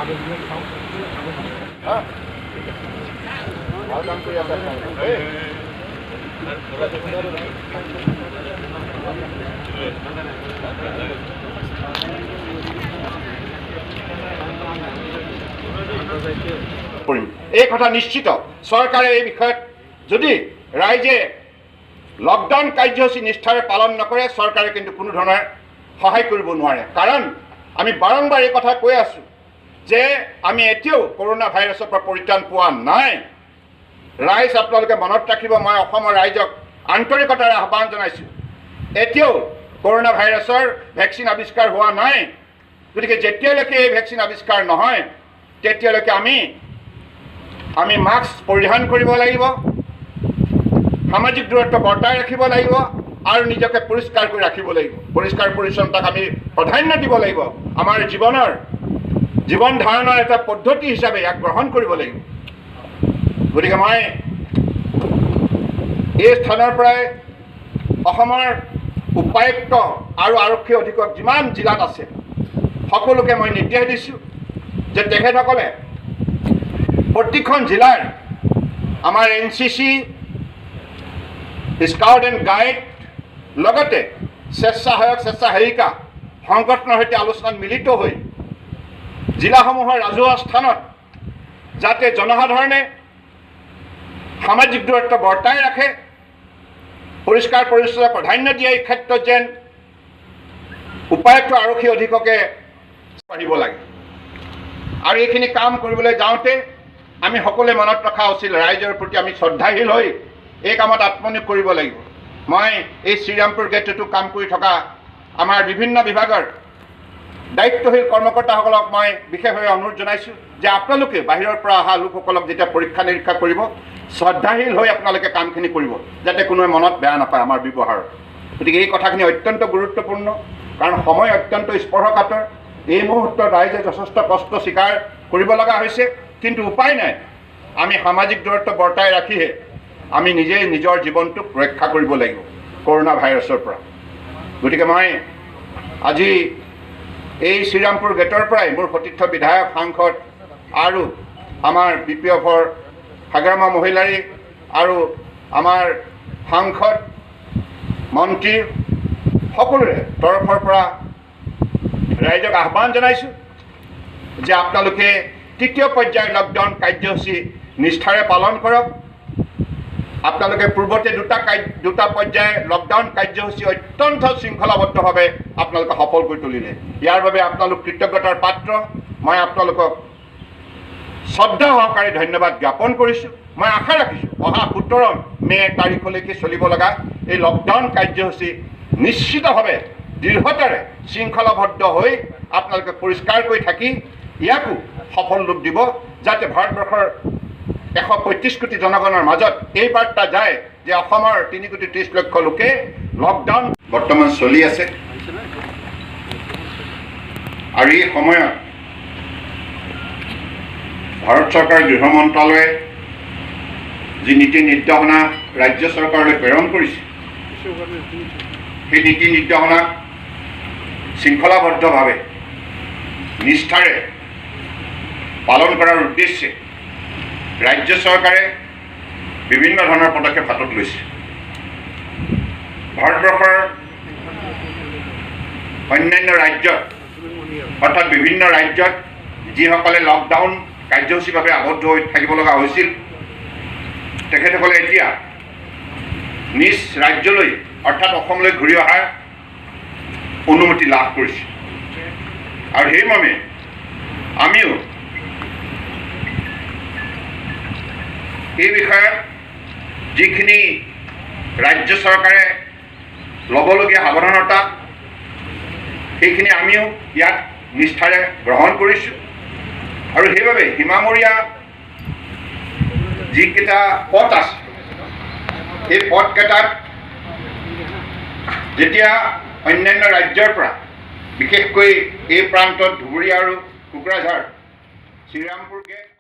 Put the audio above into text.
এই কথা নিশ্চিত চৰকাৰে এই বিষয়ত যদি ৰাইজে লকডাউন কাৰ্যসূচী নিষ্ঠাৰে পালন নকৰে চৰকাৰে কিন্তু কোনো ধৰণৰ সহায় কৰিব নোৱাৰে। কাৰণ আমি বাৰম্বাৰ এই কথা কৈ আছোঁ যে আমি এতিয়াও কৰোণা ভাইৰাছৰ পৰা পৰিত্ৰাণ পোৱা নাই। ৰাইজ আপোনালোকে মনত ৰাখিব, মই অসমৰ ৰাইজক আন্তৰিকতাৰে আহ্বান জনাইছোঁ, এতিয়াও কৰোণা ভাইৰাছৰ ভেকচিন আৱিষ্কাৰ হোৱা নাই। গতিকে যেতিয়ালৈকে এই ভেকচিন আৱিষ্কাৰ নহয় তেতিয়ালৈকে আমি মাস্ক পৰিধান কৰিব লাগিব, সামাজিক দূৰত্ব বৰ্তাই ৰাখিব লাগিব আৰু নিজকে পৰিষ্কাৰ কৰি ৰাখিব লাগিব। পৰিষ্কাৰ পৰিচ্ছন্নতাক আমি প্ৰাধান্য দিব লাগিব, আমাৰ জীৱন ধাৰণৰ এটা পদ্ধতি হিচাপে ইয়াক গ্ৰহণ কৰিব লাগিব। গতিকে মই এই স্থানৰ পৰাই অসমৰ উপায়ুক্ত আৰু আৰক্ষী অধীক্ষক যিমান জিলাত আছে সকলোকে মই নিৰ্দেশ দিছোঁ যে তেখেতসকলে প্ৰতিখন জিলাৰ আমাৰ NCC, স্কাউট এণ্ড গাইড লগতে স্বেচ্ছাসেৱক স্বেচ্ছাসেৱিকা সংগঠনৰ সৈতে আলোচনাত মিলিত হৈ জিলাসমূহৰ ৰাজহুৱা স্থানত যাতে জনসাধাৰণে সামাজিক দূৰত্ব বৰ্তাই ৰাখে, পৰিষ্কাৰ পৰিচ্ছন্নতা প্ৰাধান্য দিয়ে, এই ক্ষেত্ৰত যেন উপায়ুক্ত আৰক্ষী অধীক্ষকে আহিব লাগে। আৰু এইখিনি কাম কৰিবলৈ যাওঁতে আমি সকলোৱে মনত ৰখা উচিত, ৰাইজৰ প্ৰতি আমি শ্ৰদ্ধাশীল হৈ এই কামত আত্মনিয়োগ কৰিব লাগিব। মই এই শ্ৰীৰামপুৰ গেটতো কাম কৰি থকা আমাৰ বিভিন্ন বিভাগৰ দায়িত্বশীল কৰ্মকৰ্তাসকলক মই বিশেষভাৱে অনুৰোধ জনাইছোঁ যে আপোনালোকে বাহিৰৰ পৰা অহা লোকসকলক যেতিয়া পৰীক্ষা নিৰীক্ষা কৰিব শ্ৰদ্ধাশীল হৈ আপোনালোকে কামখিনি কৰিব, যাতে কোনোৱে মনত বেয়া নাপায় আমাৰ ব্যৱহাৰত। গতিকে এই কথাখিনি অত্যন্ত গুৰুত্বপূৰ্ণ, কাৰণ সময় অত্যন্ত স্পৰ্শকাতৰ। এই মুহূৰ্তত ৰাইজে যথেষ্ট কষ্ট স্বীকাৰ কৰিব লগা হৈছে, কিন্তু উপায় নাই, আমি সামাজিক দূৰত্ব বৰ্তাই ৰাখিহে আমি নিজেই নিজৰ জীৱনটোক ৰক্ষা কৰিব লাগিব কৰোণা ভাইৰাছৰ পৰা। গতিকে মই আজি এই শ্ৰীৰামপুৰ গেটৰ পৰাই মোৰ সতীৰ্থ বিধায়ক, সাংসদ আৰু আমাৰ BPFৰ হাগ্ৰামা মহিলাৰী আৰু আমাৰ সাংসদ, মন্ত্ৰী সকলোৰে তৰফৰ পৰা ৰাইজক আহ্বান জনাইছোঁ যে আপোনালোকে তৃতীয় পৰ্যায়ৰ লকডাউন কাৰ্যসূচী নিষ্ঠাৰে পালন কৰক। আপোনালোকে পূৰ্বতে দুটা পৰ্যায়ৰ লকডাউন কাৰ্যসূচী অত্যন্ত শৃংখলাবদ্ধভাৱে আপোনালোকে সফল কৰি তুলিলে। ইয়াৰ বাবে আপোনালোক কৃতজ্ঞতাৰ পাত্ৰ। মই আপোনালোকক শ্ৰদ্ধা সহকাৰে ধন্যবাদ জ্ঞাপন কৰিছোঁ। মই আশা ৰাখিছোঁ অহা 17 মে তাৰিখলৈকে চলিব লগা এই লকডাউন কাৰ্যসূচী নিশ্চিতভাৱে দৃঢ়তাৰে শৃংখলাবদ্ধ হৈ আপোনালোকে পৰিষ্কাৰ কৰি থাকি ইয়াকো সফল ৰূপ দিব, যাতে ভাৰতবৰ্ষৰ 135 কোটি জনগণৰ মাজত এই বাৰ্তা যায় যে অসমৰ 3 কোটি 30 লক্ষ লোকে লকডাউন বৰ্তমান চলি আছে। আৰু এই সময়ত ভাৰত চৰকাৰৰ গৃহ মন্ত্ৰালয়ে যি নীতি নিৰ্দেশনা ৰাজ্য চৰকাৰলৈ প্ৰেৰণ কৰিছে, সেই নীতি নিৰ্দেশনা শৃংখলাবদ্ধভাৱে নিষ্ঠাৰে পালন কৰাৰ উদ্দেশ্যে ৰাজ্য চৰকাৰে বিভিন্ন ধৰণৰ পদক্ষেপ হাতত লৈছে। ভাৰতবৰ্ষৰ অন্যান্য ৰাজ্যত অৰ্থাৎ বিভিন্ন ৰাজ্যত যিসকলে লকডাউন কাৰ্যসূচীৰ বাবে আবদ্ধ হৈ থাকিব লগা হৈছিল, তেখেতসকলে এতিয়া নিজ ৰাজ্যলৈ অৰ্থাৎ অসমলৈ ঘূৰি অহাৰ অনুমতি লাভ কৰিছে। আৰু সেইমৰ্মে আমিও এই বিষয়ত যিখিনি ৰাজ্য চৰকাৰে ল'বলগীয়া সাৱধানতা সেইখিনি আমিও ইয়াত নিষ্ঠাৰে গ্ৰহণ কৰিছোঁ। আৰু সেইবাবে সীমামূৰীয়া যিকেইটা পথ আছে এই পথকেইটাত যেতিয়া অন্যান্য ৰাজ্যৰ পৰা বিশেষকৈ এই প্ৰান্তত ধুবুৰী আৰু কোকৰাঝাৰ, শ্ৰীৰামপুৰ গেট